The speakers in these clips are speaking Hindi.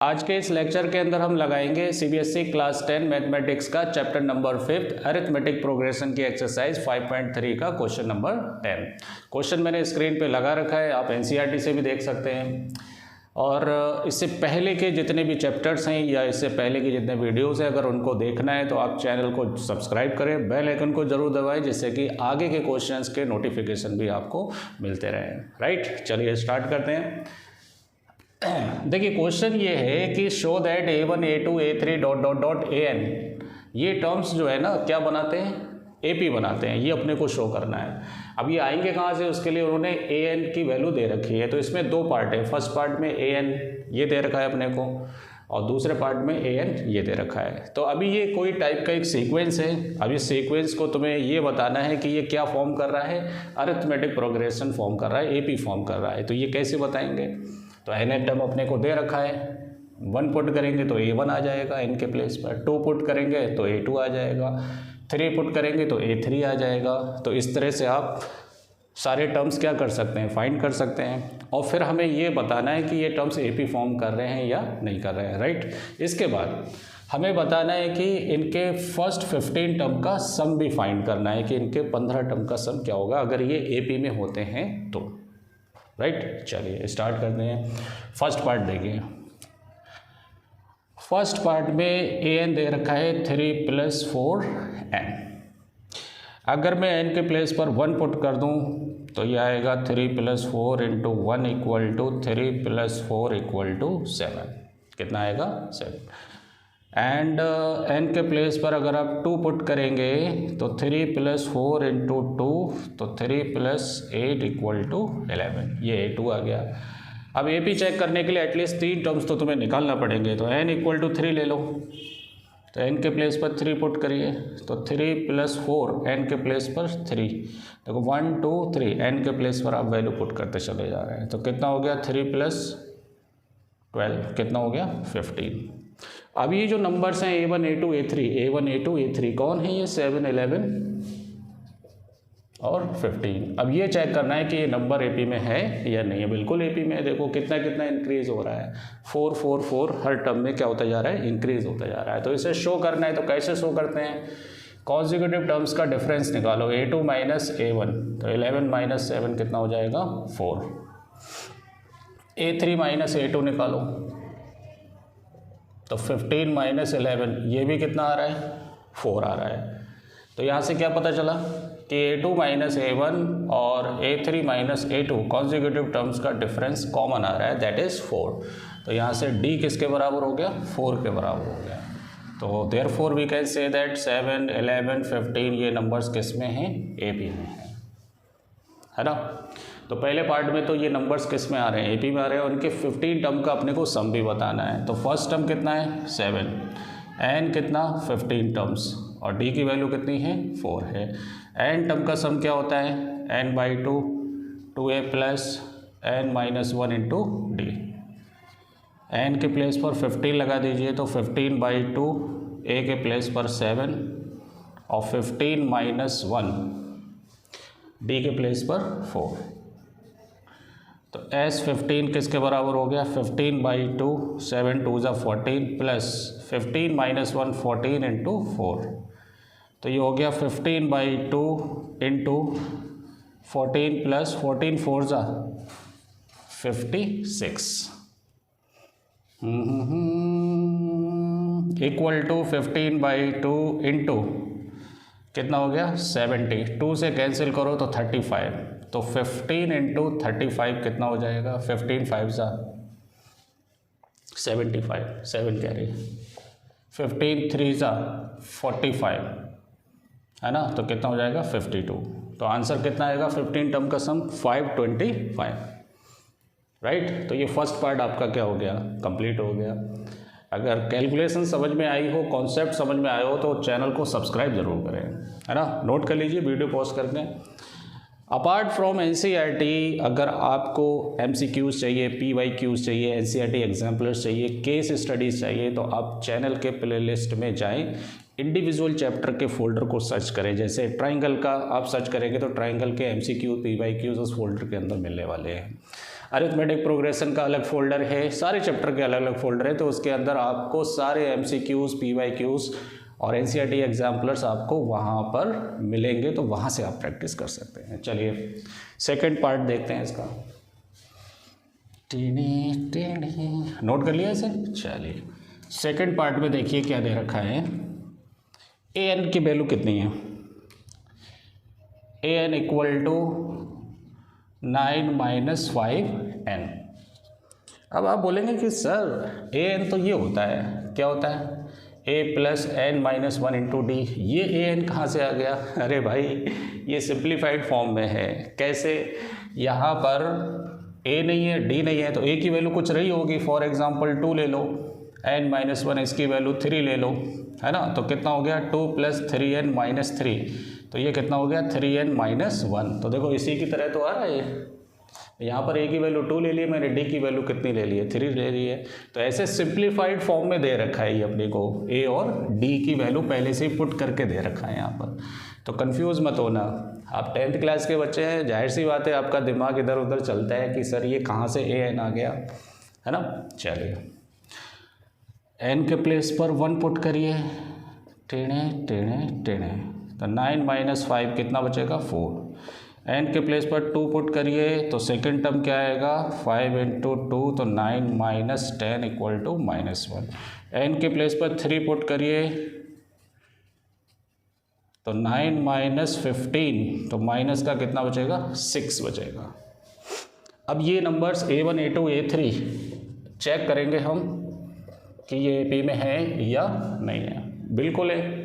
आज के इस लेक्चर के अंदर हम लगाएंगे सीबीएसई क्लास 10 मैथमेटिक्स का चैप्टर नंबर 5 अरिथमेटिक प्रोग्रेशन की एक्सरसाइज 5.3 का क्वेश्चन नंबर 10। क्वेश्चन मैंने स्क्रीन पे लगा रखा है, आप एनसीईआरटी से भी देख सकते हैं। और इससे पहले के जितने भी चैप्टर्स हैं या इससे पहले के जितने वीडियोस हैं, अगर उनको देखना है तो आप चैनल को सब्सक्राइब करें, बेल आइकन को जरूर दबाएं, जिससे कि आगे के क्वेश्चंस के नोटिफिकेशन भी आपको मिलते रहें। राइट, चलिए स्टार्ट करते हैं। देखिए क्वेश्चन ये है कि show that a1 a2 a3 dot dot dot an, ये टर्म्स जो है ना क्या बनाते हैं, AP बनाते हैं। ये अपने को शो करना है। अब ये आएंगे कहाँ से, उसके लिए उन्होंने an की वैल्यू दे रखी है। तो इसमें दो पार्ट है, फर्स्ट पार्ट में an ये दे रखा है अपने को, और दूसरे पार्ट में an ये दे रखा है। तो अभी ये कोई टाइप का एक सीक्वेंस है। अब इस सीक्वेंस को तुम्हें ये बताना है कि ये क्या फॉर्म कर रहा है, अरिथमेटिक प्रोग्रेशन फॉर्म कर रहा है, AP फॉर्म कर रहा है। तो ये कैसे बताएंगे, तो n टर्म अपने को दे रखा है, 1 पुट करेंगे तो a1 आ जाएगा n के प्लेस पर, 2 पुट करेंगे तो a2 आ जाएगा, 3 पुट करेंगे तो a3 आ जाएगा। तो इस तरह से आप सारे टर्म्स क्या कर सकते हैं, फाइंड कर सकते हैं। और फिर हमें ये बताना है कि ये टर्म्स AP फॉर्म कर रहे हैं या नहीं कर रहे हैं। राइट, इसके बाद हमें बताना है कि इनके फर्स्ट 15 टर्म का सम भी फाइंड करना है कि इनके 15 टर्म का सम क्या होगा अगर ये AP में होते हैं तो। राइट, चलिए स्टार्ट करते हैं। फर्स्ट पार्ट देखिए, फर्स्ट पार्ट में an दे रखा है 3 + 4n। अगर मैं n के प्लेस पर 1 पुट कर दूं तो यह आएगा 3 + 4 × 1 = 3 + 4 = 7। कितना आएगा, 7। एंड n के प्लेस पर अगर आप 2 पुट करेंगे तो 3 + 4 × 2 तो 3 + 8 = 11। ये a2 आ गया। अब AP चेक करने के लिए एटलीस्ट 3 टर्म्स तो तुम्हें निकालना पड़ेंगे। तो n = 3 ले लो, तो n के प्लेस पर 3 पुट करिए तो 3 + 4 n के प्लेस पर 3, देखो 1 2 3 n के प्लेस पर आप वैल्यू पुट करते चले जा रहे हैं। तो कितना हो गया, 3 + 12 कितना हो गया, 15। अब ये जो नंबर्स हैं a1 a2 a3 कौन है, ये 7 11 और 15। अब ये चेक करना है कि ये नंबर AP में है या नहीं है। बिल्कुल AP में है। देखो कितना कितना इंक्रीज हो रहा है, 4 4 4 हर टर्म में क्या होता जा रहा है, इंक्रीज होता जा रहा है। तो इसे शो करना है तो कैसे शो करते हैं, कॉन्जिक्यूटिव टर्म्स का डिफरेंस निकालो, a2 - a1 तो 11 - 7 कितना हो जाएगा, 4। a3 - a2 निकालो तो 15 - 11 ये भी कितना आ रहा है, 4 आ रहा है। तो यहाँ से क्या पता चला कि a2 - a1 और a3 - a2 कॉन्जिक्यूटिव टर्म्स का डिफरेंस कॉमन आ रहा है, दैट इज़ 4। तो यहाँ से D किसके बराबर हो गया, 4 के बराबर हो गया। तो therefore we can say that 7 11 15 ये नंबर्स किस में हैं, AP में है ना। तो पहले पार्ट में तो ये नंबर्स किस में आ रहे हैं, AP में आ रहे हैं, और इनके 15 टर्म का अपने को सम भी बताना है। तो फर्स्ट टर्म कितना है, 7, n कितना 15 टर्म्स, और D की वैल्यू कितनी है, 4 है। n टर्म का सम क्या होता है, n/2 2a + n - 1 × D। n के प्लेस पर 15 लगा दीजिए तो 15/2 a के प्लेस पर 7 और 15 - 1 D के प्लेस पर 4। तो S15 किसके बराबर हो गया, 15/2 7 2 = 14 प्लस 15 - 1 14 × 4। तो ये हो गया 15/2 × 14 प्लस 14 4 = 56 इक्वल टू 15/2 इंटू कितना हो गया, 70। 2 से कैंसिल करो तो 35, तो 15 × 35 कितना हो जाएगा, 15 5 = 75, 7 कैरी, 15 3 = 45 है ना। तो कितना हो जाएगा, 52। तो आंसर कितना आएगा, 15 टर्म का सम 525। राइट, तो ये फर्स्ट पार्ट आपका क्या हो गया, कंप्लीट हो गया। अगर कैलकुलेशन समझ में आई हो, कॉन्सेप्ट समझ में आया हो तो चैनल को सब्सक्राइब जरूर करें, है ना। नोट कर लीजिए वीडियो पॉज करके। अपार्ट फ्रॉम एनसीईआरटी अगर आपको MCQs चाहिए, PYQs चाहिए, एनसीईआरटी एग्जाम्पलर्स चाहिए, केस स्टडीज़ चाहिए, तो आप चैनल के प्लेलिस्ट में जाएं, इंडिविजुअल चैप्टर के फोल्डर को सर्च करें। जैसे ट्राइंगल का आप सर्च करेंगे तो ट्राइंगल के MCQ PYQs उस फोल्डर के अंदर मिलने वाले हैं। अरिथमेटिक प्रोग्रेशन का अलग फोल्डर है, सारे चैप्टर के अलग अलग फोल्डर है, तो उसके अंदर आपको सारे MCQs, PYQs और NCERT एग्जाम्पलर्स आपको वहाँ पर मिलेंगे, तो वहाँ से आप प्रैक्टिस कर सकते हैं। चलिए सेकंड पार्ट देखते हैं इसका। नोट कर लिया इसे। चलिए सेकंड पार्ट में देखिए क्या दे रखा है। an की वैल्यू कितनी है? an equal to 9 - 5n। अब आप बोलेंगे कि सर an तो ये होता है, क्या होता है? a + n - 1 × d। ये an कहाँ से आ गया? अरे भाई ये सिंप्लीफाइड फॉर्म में है। कैसे? यहाँ पर a नहीं है, d नहीं है, तो a की वैल्यू कुछ रही होगी। फॉर एग्जांपल 2 ले लो, n - 1 इसकी वैल्यू 3 ले लो, है ना। तो कितना हो गया? 2 + 3n - 3, तो ये कितना हो गया? 3n - 1। तो देखो इसी की तरह तो आ रहा है। यहाँ पर a की वैल्यू 2 ले ली मैंने, d की वैल्यू कितनी ले ली है? 3 ले ली है। तो ऐसे सिंप्लीफाइड फॉर्म में दे रखा है ये अपने को, a और d की वैल्यू पहले से ही पुट करके दे रखा है यहाँ पर। तो कंफ्यूज मत होना, आप 10th क्लास के बच्चे हैं, जाहिर सी बात है आपका दिमाग इधर उधर चलता है कि सर ये कहाँ से an आ गया, है ना। चलिए n के प्लेस पर 1 पुट करिए, टेढ़े टेढ़े टेढ़े, तो 9 - 5 कितना बचेगा? 4। n के प्लेस पर 2 पुट करिए, तो सेकंड टर्म क्या आएगा? 5 × 2, तो 9 - 10 = -1। n के प्लेस पर 3 पुट करिए, तो 9 - 15, तो माइनस का कितना बचेगा? 6 बचेगा। अब ये numbers A1, A2, A3 check करेंगे हम कि ये AP में है या नहीं है। बिल्कुल है।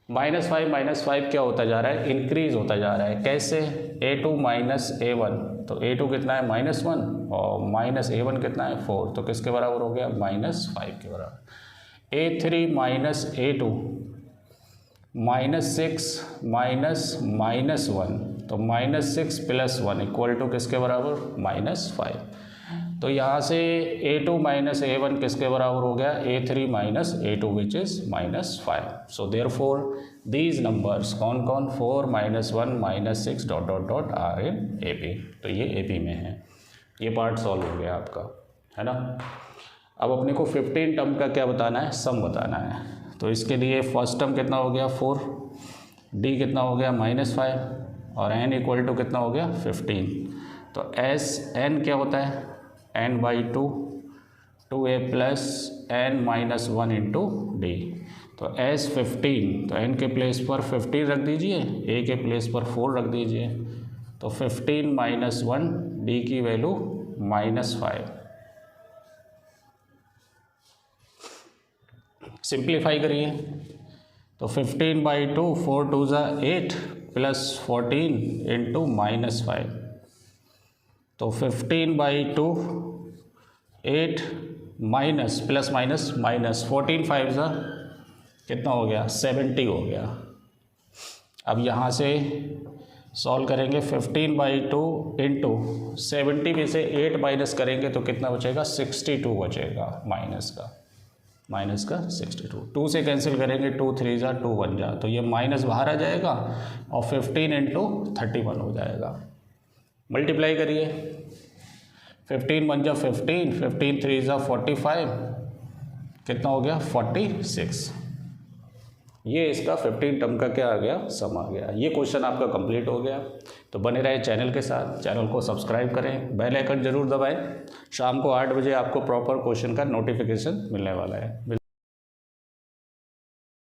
-5 - 5 क्या होता जा रहा है? इंक्रीज होता जा रहा है। कैसे? A2 - A1, तो A2 कितना है? -1, और -A1 कितना है? 4, तो किसके बराबर हो गया? -5 के बराबर। A3 - A2 -6 -1, तो -6 + 1 = किसके बराबर? -5। तो यहाँ से A2 - A1 किसके बराबर हो गया? A3 - A2 which is -5। So therefore these numbers कौन कौन? 4 - 1 - 6 ... आर इन AP। तो ये AP में है। ये पार्ट सॉल्व हो गया आपका, है ना। अब अपने को 15 टर्म का क्या बताना है? सम बताना है। तो इसके लिए फर्स्ट टर्म कितना हो गया? 4, d कितना हो गया? -5, और n = कितना हो गया? 15। तो n क्या होता है? n/2, 2a + n - 1 × d। तो S15, तो n के प्लेस पर 15 रख दीजिए, a के प्लेस पर 4 रख दीजिए, तो 15 - 1, d की वैल्यू -5। सिंप्लीफाई करिए, तो 15/2, 4 × 2 = 8 + 14 × -5, तो 15/2 8 माइनस प्लस माइनस माइनस 14 5 ज़ा कितना हो गया? 70 हो गया। अब यहाँ से सॉल्व करेंगे 15/2 इंटू 70 में से 8 माइनस करेंगे तो कितना बचेगा? 62 बचेगा माइनस का 62। 2 से कैंसिल करेंगे, 2 3 ज़ा 2 1 जा, तो ये माइनस बाहर आ जाएगा और 15 × 31 हो जाएगा। मल्टीप्लाई करिए, 15 1 जा 15, 15 3 ज़ा 45, कितना हो गया? 46। ये इसका 15 टर्म का क्या आ गया? सम आ गया। ये क्वेश्चन आपका कंप्लीट हो गया। तो बने रहे चैनल के साथ, चैनल को सब्सक्राइब करें, बेल आइकन जरूर दबाएं। शाम को 8 बजे आपको प्रॉपर क्वेश्चन का नोटिफिकेशन मिलने वाला है।